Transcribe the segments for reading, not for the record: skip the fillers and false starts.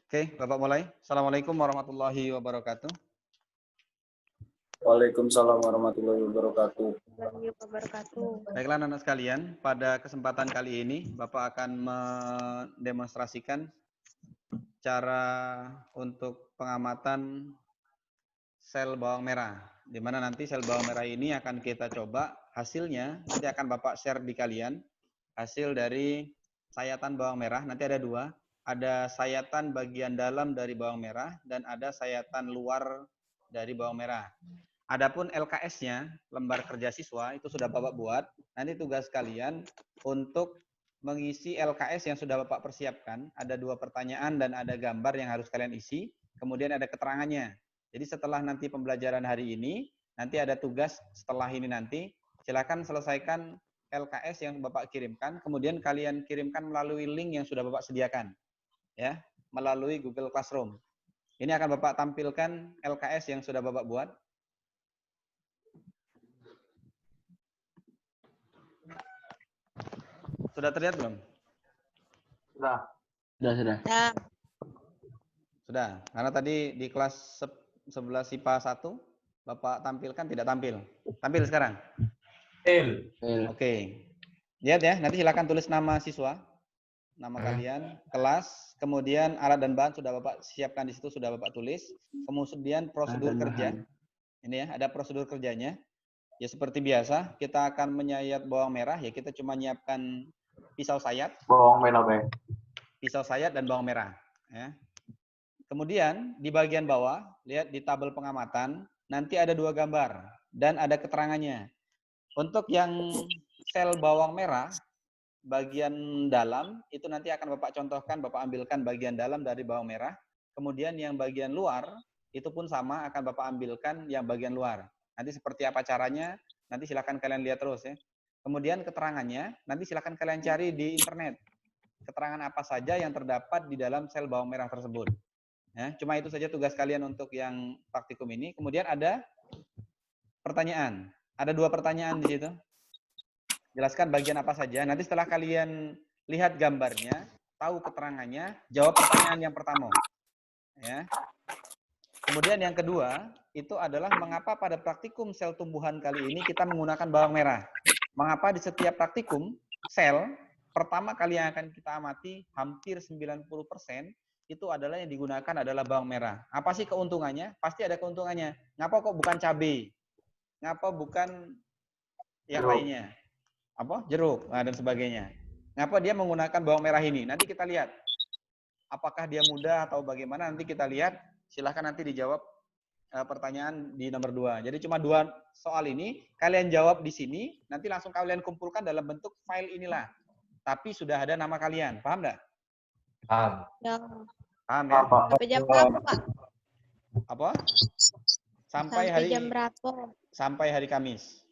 Oke, Bapak mulai. Assalamualaikum warahmatullahi wabarakatuh. Waalaikumsalam warahmatullahi wabarakatuh. Baiklah anak-anak sekalian, pada kesempatan kali ini Bapak akan mendemonstrasikan cara untuk pengamatan sel bawang merah. Di mana nanti sel bawang merah ini akan kita coba hasilnya, nanti akan Bapak share di kalian. Hasil dari sayatan bawang merah, nanti ada dua. Ada sayatan bagian dalam dari bawang merah dan ada sayatan luar dari bawang merah. Adapun LKS-nya, lembar kerja siswa, itu sudah Bapak buat. Nanti tugas kalian untuk mengisi LKS yang sudah Bapak persiapkan. Ada 2 pertanyaan dan ada gambar yang harus kalian isi. Kemudian ada keterangannya. Jadi setelah nanti pembelajaran hari ini, nanti ada tugas setelah ini nanti. Silakan selesaikan LKS yang Bapak kirimkan. Kemudian kalian kirimkan melalui link yang sudah Bapak sediakan. Ya, melalui Google Classroom. Ini akan Bapak tampilkan LKS yang sudah Bapak buat. Sudah terlihat belum? Sudah. Sudah. Karena tadi di kelas 11 IPA 1 Bapak tampilkan tidak tampil. Tampil sekarang? Oke. Lihat ya, nanti silakan tulis nama siswa, nama kalian, kelas, kemudian alat dan bahan sudah Bapak siapkan di situ, sudah Bapak tulis. Kemudian prosedur kerja. Ini ya, ada prosedur kerjanya. Ya seperti biasa, kita akan menyayat bawang merah, ya kita cuma nyiapkan pisau sayat. Bawang merah, Bang. Pisau sayat dan bawang merah. Ya. Kemudian di bagian bawah, lihat di tabel pengamatan, nanti ada 2 gambar dan ada keterangannya. Untuk yang sel bawang merah, bagian dalam, itu nanti akan Bapak contohkan, Bapak ambilkan bagian dalam dari bawang merah. Kemudian yang bagian luar, itu pun sama, akan Bapak ambilkan yang bagian luar. Nanti seperti apa caranya, nanti silakan kalian lihat terus ya. Kemudian keterangannya, nanti silakan kalian cari di internet. Keterangan apa saja yang terdapat di dalam sel bawang merah tersebut. Ya, cuma itu saja tugas kalian untuk yang praktikum ini. Kemudian ada pertanyaan. Ada 2 pertanyaan di situ. Jelaskan bagian apa saja. Nanti setelah kalian lihat gambarnya, tahu keterangannya, jawab pertanyaan yang pertama. Ya. Kemudian yang kedua, itu adalah mengapa pada praktikum sel tumbuhan kali ini kita menggunakan bawang merah. Mengapa di setiap praktikum sel pertama kali yang akan kita amati hampir 90% itu adalah yang digunakan adalah bawang merah. Apa sih keuntungannya? Pasti ada keuntungannya. Ngapa kok bukan cabai? Ngapa bukan yang lainnya? Apa? Jeruk dan sebagainya. Ngapa dia menggunakan bawang merah ini? Nanti kita lihat. Apakah dia mudah atau bagaimana? Nanti kita lihat. Silahkan nanti dijawab pertanyaan di nomor 2. Jadi cuma 2 soal ini, kalian jawab di sini, nanti langsung kalian kumpulkan dalam bentuk file inilah. Tapi sudah ada nama kalian, paham nggak? Paham. Paham ya? Sampai jam berapa, Pak? Apa? Sampai jam berapa? Sampai hari Kamis.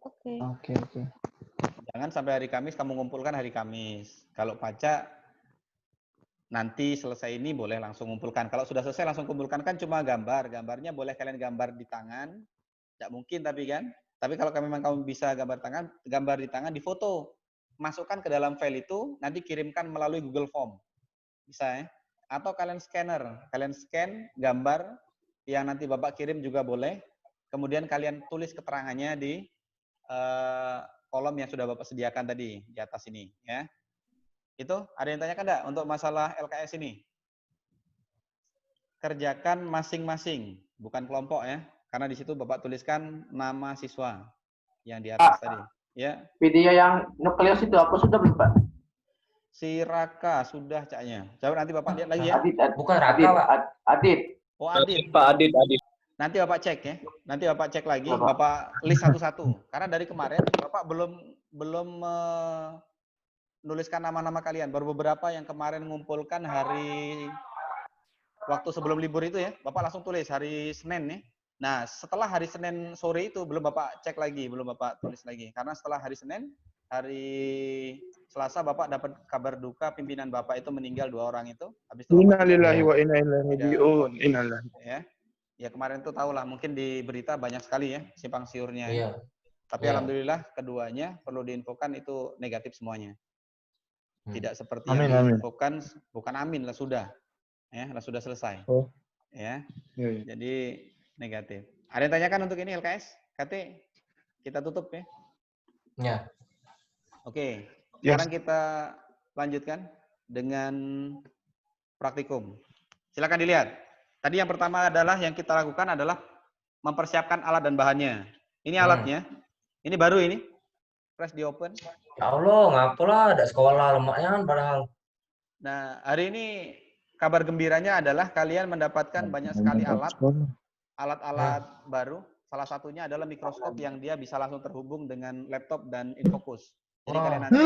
Oke. Jangan sampai hari Kamis kamu kumpulkan hari Kamis. Kalau Paca nanti selesai ini boleh langsung kumpulkan. Kalau sudah selesai langsung kumpulkan kan cuma gambar. Gambarnya boleh kalian gambar di tangan. Tidak mungkin tapi kan. Tapi kalau memang kamu bisa gambar di tangan, di foto. Masukkan ke dalam file itu, nanti kirimkan melalui Google Form. Bisa ya. Atau kalian scanner. Kalian scan gambar yang nanti Bapak kirim juga boleh. Kemudian kalian tulis keterangannya di kolom yang sudah Bapak sediakan tadi di atas ini ya. Itu ada yang tanyakan enggak untuk masalah LKS ini? Kerjakan masing-masing, bukan kelompok ya. Karena di situ Bapak tuliskan nama siswa yang di atas tadi. Ya. Video yang nukleus itu apa sudah belum, Pak? Si Raka sudah caknya. Coba nanti Bapak lihat lagi ya. Bukan Raka, Pak. Adit. Oh, Adit. Pak Adit. Nanti Bapak cek ya. Nanti Bapak cek lagi, Bapak list satu-satu. Karena dari kemarin Bapak belum menuliskan nama-nama kalian. Baru beberapa yang kemarin mengumpulkan hari waktu sebelum libur itu ya. Bapak langsung tulis hari Senin ya. Nah, setelah hari Senin sore itu belum Bapak cek lagi, belum Bapak tulis lagi. Karena setelah hari Senin, hari Selasa Bapak dapat kabar duka pimpinan Bapak itu meninggal 2 orang itu. Habis itu Innalillahi wa inna ilaihi raji'un. Innalillahi. Ya. Ya kemarin tuh tahulah mungkin di berita banyak sekali ya simpang siurnya. Iya. Tapi alhamdulillah keduanya perlu diinfokan itu negatif semuanya. Tidak seperti Amin, yang amin. bukan amin lah sudah. Ya, lah sudah selesai. Oh. Ya. Iya, iya. Jadi negatif. Ada yang tanyakan untuk ini LKS? KT? Kita tutup ya. Ya. Oke. Yes. Sekarang kita lanjutkan dengan praktikum. Silakan dilihat. Tadi yang pertama adalah yang kita lakukan adalah mempersiapkan alat dan bahannya. Ini alatnya. Ini baru ini. Press di open. Ya Allah, ngapalah ada sekolah lemaknya kan padahal. Nah, hari ini kabar gembiranya adalah kalian mendapatkan banyak sekali alat-alat baru. Salah satunya adalah mikroskop yang dia bisa langsung terhubung dengan laptop dan infocus. Jadi Wah. kalian nanti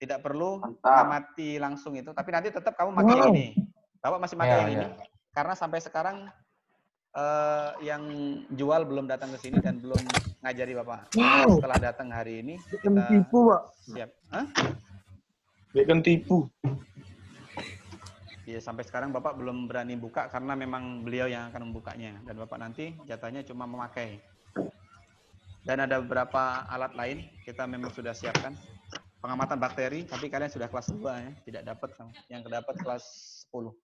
tidak perlu mengamati langsung itu, tapi nanti tetap kamu pakai yang ini. Bapak masih pakai Ya, yang ya. ini karena sampai sekarang yang jual belum datang ke sini dan belum ngajari Bapak. Wow. Setelah datang hari ini Bikin kita tipu, Pak. siap. Hah? Bikin tipu. Ya, sampai sekarang Bapak belum berani buka karena memang beliau yang akan membukanya dan Bapak nanti jatahnya cuma memakai. Dan ada beberapa alat lain kita memang sudah siapkan. Pengamatan bakteri, tapi kalian sudah kelas 2 ya, tidak dapat yang kedapat kelas 10.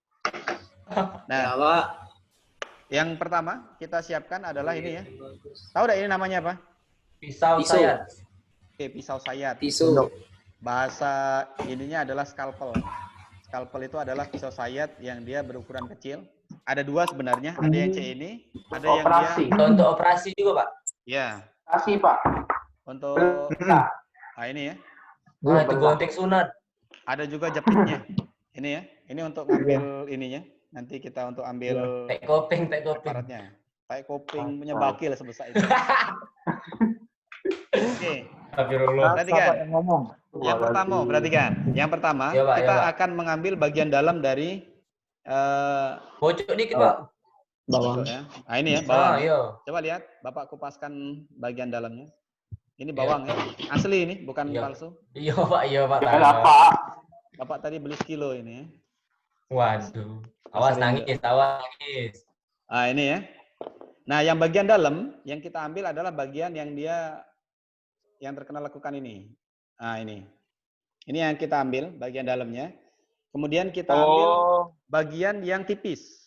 Nah, yang pertama kita siapkan adalah ini ya. Tahu enggak ini namanya apa? Pisau sayat. Oke, pisau sayat. Pisau. Bahasa ininya adalah scalpel. Scalpel itu adalah pisau sayat yang dia berukuran kecil. Ada dua sebenarnya, ada yang C ini, ada yang Operasi. dia Untuk operasi juga, Pak. ya, Operasi, Pak. untuk Nah, ini ya. itu gontek sunat. Ada juga jepitnya. Ini ya. Ini untuk ngambil ininya. Nanti kita untuk ambil Tek koping. aparatnya. Tai koping punya bakil sebesar itu. Oke. Astagfirullah. Perhatikan. Yang ngomong. Yang pertama, perhatikan. Yang pertama, Ya, Pak, kita ya, Pak. akan mengambil bagian dalam dari Bocok dikit, Pak. bawang. Ya. Nah, ini ya, bawang. Ah, iya. Coba lihat, Bapak kupaskan bagian dalamnya. Ini bawang ya. Asli ini, bukan Iya. palsu. Iya, Pak. Jangan Pak. Bapak tadi beli sekilo ini ya. Waduh. Awas Sering nangis, awas nangis. Nah, ini ya. Nah, yang bagian dalam yang kita ambil adalah bagian yang dia yang terkena lekukan ini. Nah, ini. Ini yang kita ambil bagian dalamnya. Kemudian kita ambil bagian yang tipis.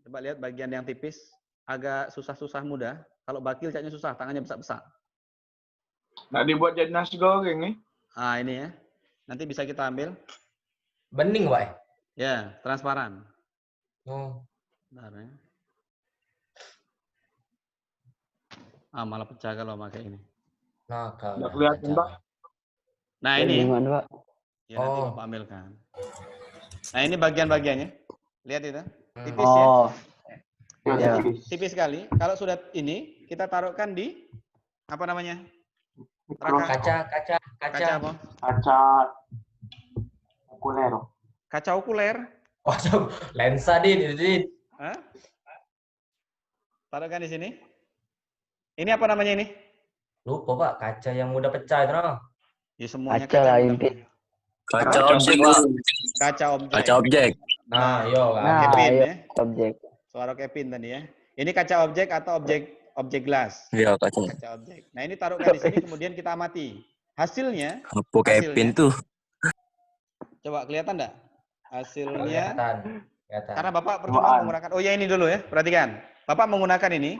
Coba lihat bagian yang tipis, agak susah-susah mudah. Kalau bakil catnya susah, tangannya besar-besar. Nah, dibuat jadi nasi goreng nih. Ah, ini ya. Nanti bisa kita ambil. Bening, Pak. Ya, transparan. Oh. Bentar ya. Ah, malah pecah kalau pakai ini. Nakal. Nggak kelihatan, Pak. Nah, ini. Pak? Ya, nanti Oh. Bapak ambilkan. Nah, ini bagian-bagiannya. Lihat itu. Tipis ya. Ya. Tipis sekali. Kalau sudah ini, kita taruhkan di apa namanya? Kaca. Kaca apa? Kaca okuler. Kaca okuler. Oh, lensa, Dit. Hah? Taruhkan di sini. Ini apa namanya ini? Lupa, Pak. Kaca yang mudah pecah itu, no? Ya semuanya Kaca lah, mudah. inti. Kaca objek, Pak. Kaca objek. Kaca objek. Nah, iya, Pak. Nah, Kevin ayo. ya. Objek. Suara Kevin tadi ya. Ini kaca objek atau objek gelas? Iya, kaca. Kaca objek. Nah, ini taruhkan di sini kemudian kita amati. Hasilnya, Apa Kevin tuh? coba kelihatan enggak? Hasilnya Kelihatan. karena Bapak percuma menggunakan. Oh ya, ini dulu ya. Perhatikan. Bapak menggunakan ini.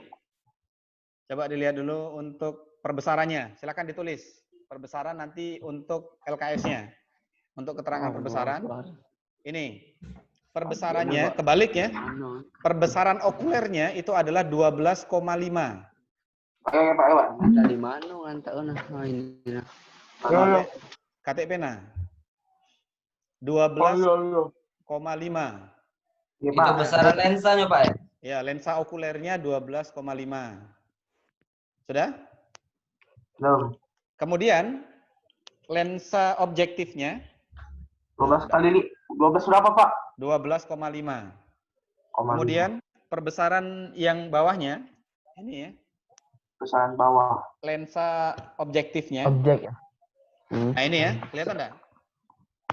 Coba dilihat dulu untuk perbesarannya. Silakan ditulis. Perbesaran nanti untuk LKS-nya. Untuk keterangan perbesaran. Ini. Perbesarannya, kebaliknya. Perbesaran okulernya itu adalah 12,5. Pak. Dari mana ngantak nah ini. KTP nah. 12,5. Itu besaran lensanya, Pak. Ya, lensa okulernya 12,5. Sudah? Belum. Kemudian lensa objektifnya 12 berapa, Pak? 12,5. Kemudian perbesaran yang bawahnya ini ya. besaran bawah. Lensa objektifnya. Objek. Nah, ini ya, kelihatan enggak?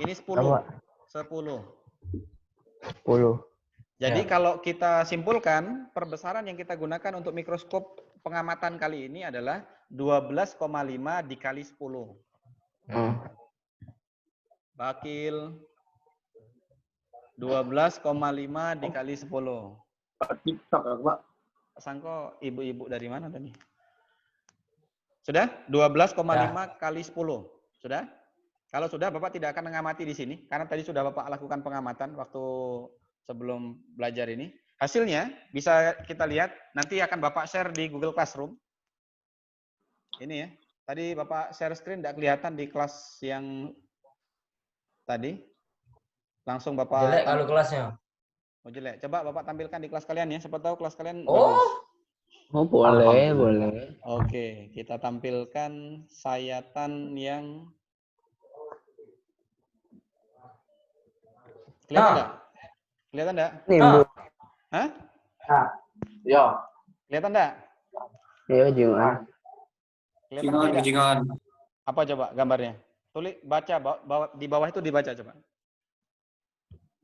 Ini 10. 10. Jadi kalau kita simpulkan, perbesaran yang kita gunakan untuk mikroskop pengamatan kali ini adalah 12,5 dikali 10. Bakil 12,5 dikali 10. TikTok ya, Pak. Sangko ibu-ibu dari mana tadi? Sudah? 12,5 kali 10. Sudah? Kalau sudah, Bapak tidak akan mengamati di sini. Karena tadi sudah Bapak lakukan pengamatan waktu sebelum belajar ini. Hasilnya bisa kita lihat. Nanti akan Bapak share di Google Classroom. Ini ya. Tadi Bapak share screen tidak kelihatan di kelas yang tadi. Langsung Bapak... Jelek kalau kelasnya. Oh jelek. Coba Bapak tampilkan di kelas kalian ya. Siapa tahu kelas kalian Oh. bagus. Oh, boleh, boleh. Oke, kita tampilkan sayatan yang kelihatan enggak? Kelihatan enggak? Nih, Ah. Bu. Hah? Nah, yo. Kelihatan enggak? Yo, gimana? Kelihatan apa enggak? Jingan. Apa coba gambarnya? Tulis baca di bawah itu dibaca coba.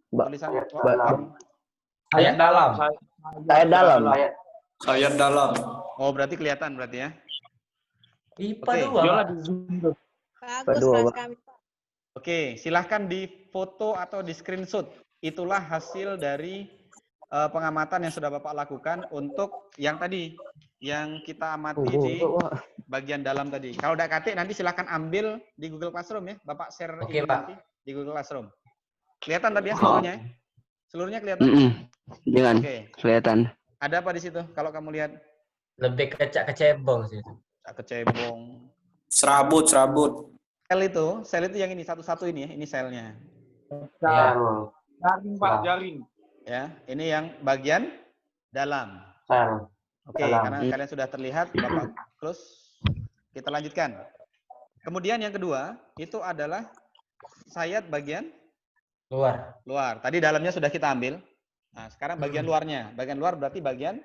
Tulisan Ayat dalam. Saya dalam. Sayat dalam. Oh, berarti kelihatan berarti ya. IPA Oke. 2, Pak. Bagus Kedua, Mas Pak. kami. Oke, silahkan di foto atau di screenshot. Itulah hasil dari pengamatan yang sudah Bapak lakukan untuk yang tadi, yang kita amati di bagian dalam tadi. Kalau udah ketik nanti silahkan ambil di Google Classroom ya. Bapak share Oke, ini Pak. nanti di Google Classroom. Kelihatan tadi ya seluruhnya? Seluruhnya kelihatan? Jangan Oke. kelihatan. Ada apa di situ kalau kamu lihat? Lebih kecebong sih. Kecebong. Serabut. Sel itu yang ini satu-satu ini ya, ini selnya. Ya. Jaring, Pak, jaring. Ya, ini yang bagian dalam. Sel. Oke, Dalam. karena kalian sudah terlihat, Bapak close. Kita lanjutkan. Kemudian yang kedua, itu adalah sayat bagian Luar. Tadi dalamnya sudah kita ambil. Nah, sekarang bagian luarnya. Bagian luar berarti bagian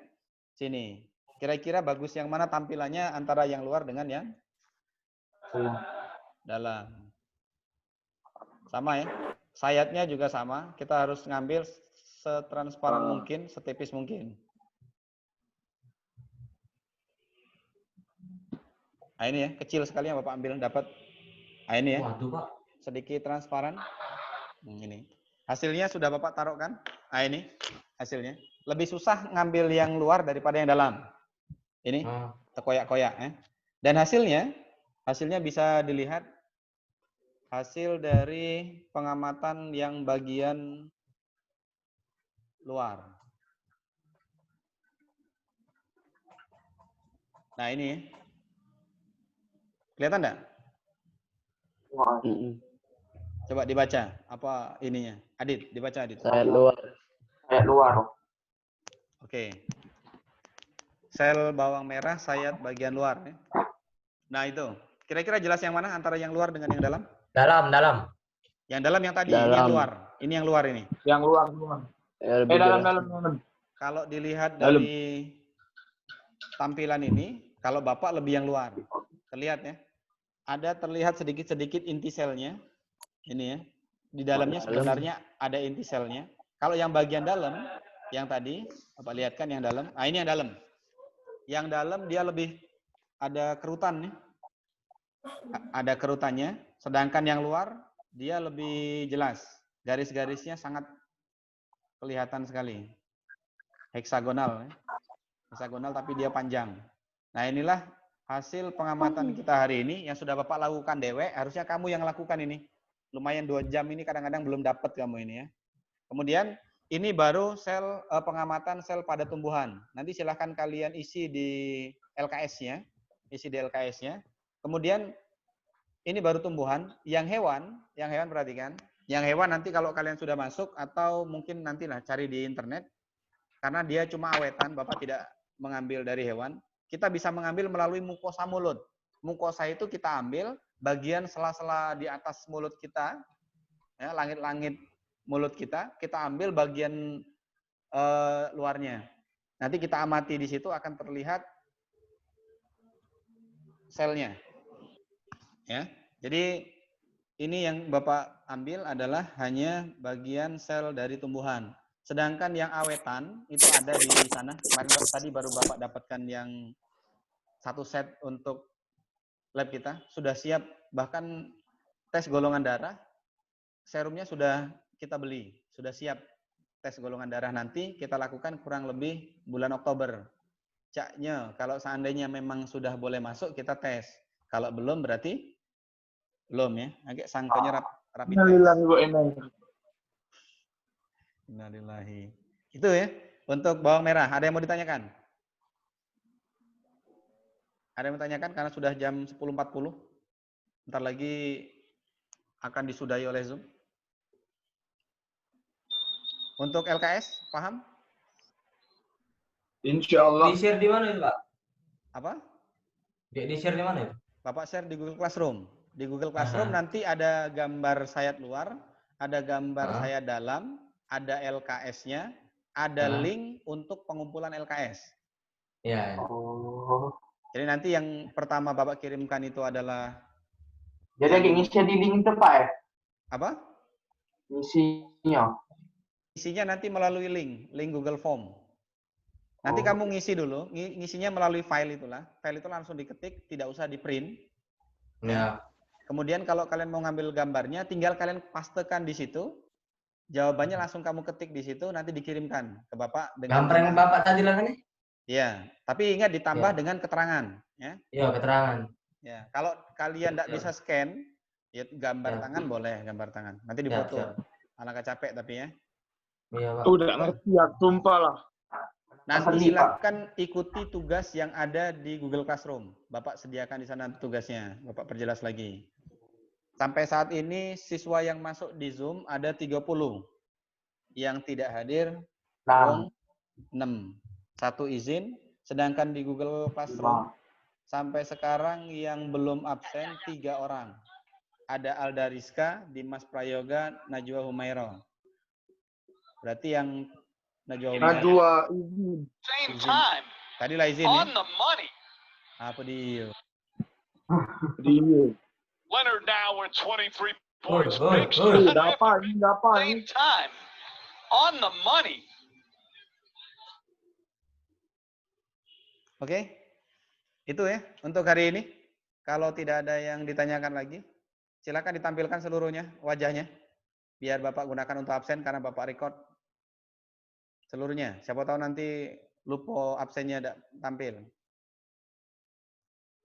sini. Kira-kira bagus yang mana tampilannya antara yang luar dengan yang dalam. Sama ya. Sayatnya juga sama. Kita harus ngambil setransparan mungkin, setipis mungkin. Nah ini ya, kecil sekali yang Bapak ambil dapat. Nah ini ya, Waduh, Pak. sedikit transparan. Ini. Hasilnya sudah Bapak taruh kan? Nah ini hasilnya. Lebih susah ngambil yang luar daripada yang dalam. Ini terkoyak-koyak ya. Dan hasilnya bisa dilihat hasil dari pengamatan yang bagian luar. Nah ini, kelihatan enggak? Coba dibaca apa ininya, Adit, dibaca Adit. Sayat luar. Sayat luar. Oke. Sel bawang merah sayat bagian luar. Ya. Nah itu, kira-kira jelas yang mana antara yang luar dengan yang dalam? Dalam. Yang dalam yang tadi, ini yang luar. Ini yang luar ini. Yang luar. Dalam. Kalau dilihat dari tampilan ini, kalau Bapak lebih yang luar. Terlihat ya. Ada terlihat sedikit-sedikit inti selnya. Ini ya. Di dalamnya sebenarnya ada inti selnya. Kalau yang bagian dalam, yang tadi, Bapak lihat kan yang dalam. Nah ini yang dalam. Yang dalam dia lebih ada kerutan nih. Ada kerutannya. Sedangkan yang luar, dia lebih jelas. Garis-garisnya sangat kelihatan sekali. Heksagonal. Ya. Heksagonal tapi dia panjang. Nah inilah hasil pengamatan kita hari ini yang sudah Bapak lakukan dewek. Harusnya kamu yang lakukan ini. Lumayan 2 jam ini kadang-kadang belum dapat kamu ini ya. Kemudian ini baru sel pengamatan sel pada tumbuhan. Nanti silahkan kalian isi di LKS-nya. Isi di LKS-nya. Kemudian ini baru tumbuhan. Yang hewan perhatikan. Yang hewan nanti kalau kalian sudah masuk atau mungkin nantilah cari di internet. Karena dia cuma awetan, Bapak tidak mengambil dari hewan. Kita bisa mengambil melalui mukosa mulut. Mukosa itu kita ambil bagian sela-sela di atas mulut kita, ya, langit-langit mulut kita ambil bagian luarnya. Nanti kita amati di situ akan terlihat selnya. Ya, jadi ini yang Bapak ambil adalah hanya bagian sel dari tumbuhan. Sedangkan yang awetan itu ada di sana. Kemarin tadi baru Bapak dapatkan yang 1 set untuk lab kita. Sudah siap bahkan tes golongan darah. serumnya sudah kita beli, sudah siap. Tes golongan darah nanti kita lakukan kurang lebih bulan Oktober. Caknya, kalau seandainya memang sudah boleh masuk, kita tes. Kalau belum berarti belum ya. Agak sangkanya rapid test. Innalillahi wa inna ilaihi. Innalillahi. Itu ya, untuk bawang merah. Ada yang mau ditanyakan? Ada yang mau ditanyakan karena sudah jam 10.40. Bentar lagi akan disudahi oleh Zoom. Untuk LKS, paham? Insya Allah. Di-share di mana itu, Pak? Apa? Di-share di mana itu? Bapak share di Google Classroom. Di Google Classroom nanti ada gambar sayat luar, ada gambar sayat dalam, ada LKS-nya, ada link untuk pengumpulan LKS. Iya. Oh. Jadi nanti yang pertama Bapak kirimkan itu adalah Jadi lagi ngisi di link itu Pak ya? apa? Ngisinya. Isinya nanti melalui link Google Form. Nanti kamu ngisi dulu, ngisinya melalui file itulah. File itu langsung diketik, tidak usah di print. Ya. Kemudian kalau kalian mau ngambil gambarnya, tinggal kalian pastekan di situ. Jawabannya langsung kamu ketik di situ, nanti dikirimkan ke Bapak dengan Gambar yang Bapak tadi lah kan? Iya, tapi ingat ditambah dengan keterangan, ya. Iya, keterangan. Ya, kalau kalian tidak bisa scan, ya gambar tangan boleh, gambar tangan. Nanti difoto. Alangkah capek tapi ya. Iya, Pak. Udah ngerti ya, tumpah lah. Nanti silakan ikuti tugas yang ada di Google Classroom. Bapak sediakan di sana tugasnya. Bapak perjelas lagi. Sampai saat ini siswa yang masuk di Zoom ada 30. Yang tidak hadir 6. 1 izin. Sedangkan di Google Classroom sampai sekarang yang belum absen 3 orang. Ada Alda Rizka, Dimas Prayoga, Najwa Humairo. Berarti yang Najwa izin. Tadi lah izin ya? Apa dia? Dia. Leonard now with 23 points. Dapat ini. Time. On the money. Oke. Itu ya untuk hari ini. Kalau tidak ada yang ditanyakan lagi, silakan ditampilkan seluruhnya wajahnya. Biar Bapak gunakan untuk absen karena Bapak record seluruhnya. Siapa tahu nanti lupa absennya tidak tampil.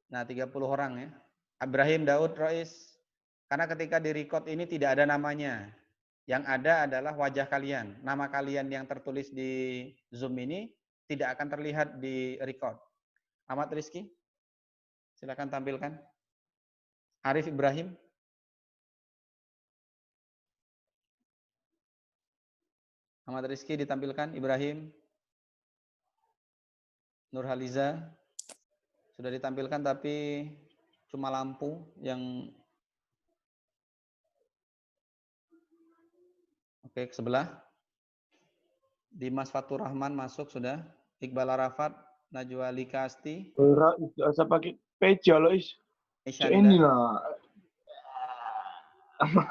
Nah, 30 orang ya. Ibrahim Daud Rois. Karena ketika di record ini tidak ada namanya. Yang ada adalah wajah kalian. Nama kalian yang tertulis di Zoom ini tidak akan terlihat di record. Ahmad Rizky, silakan tampilkan. Arif Ibrahim. Ahmad Rizky ditampilkan. Ibrahim. Nurhaliza. Sudah ditampilkan tapi cuma lampu yang oke, ke sebelah. Dimas Fatur Rahman masuk sudah. Iqbal Arafat, Najwa Lika Asti. Usah pakai peja loh, Is. Ini lah.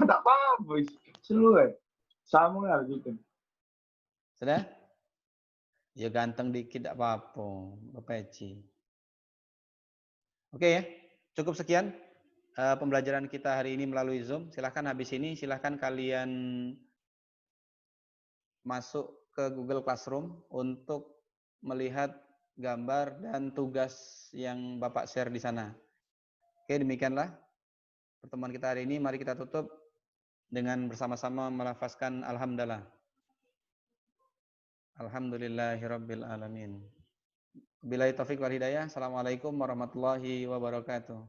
Tak apa-apa, Is. Seluruh. Sama lah gitu. Sudah? Ya ganteng dikit tidak apa-apa. Bapak Eci. Oke ya. Cukup sekian pembelajaran kita hari ini melalui Zoom. Silahkan habis ini, silahkan kalian masuk ke Google Classroom untuk melihat gambar dan tugas yang Bapak share di sana. Oke, demikianlah pertemuan kita hari ini. Mari kita tutup dengan bersama-sama melafazkan alhamdulillah. Alhamdulillahirabbil alamin. Billahi taufik wal hidayah. Assalamualaikum warahmatullahi wabarakatuh.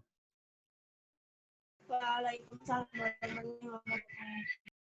Waalaikumsalam warahmatullahi wabarakatuh.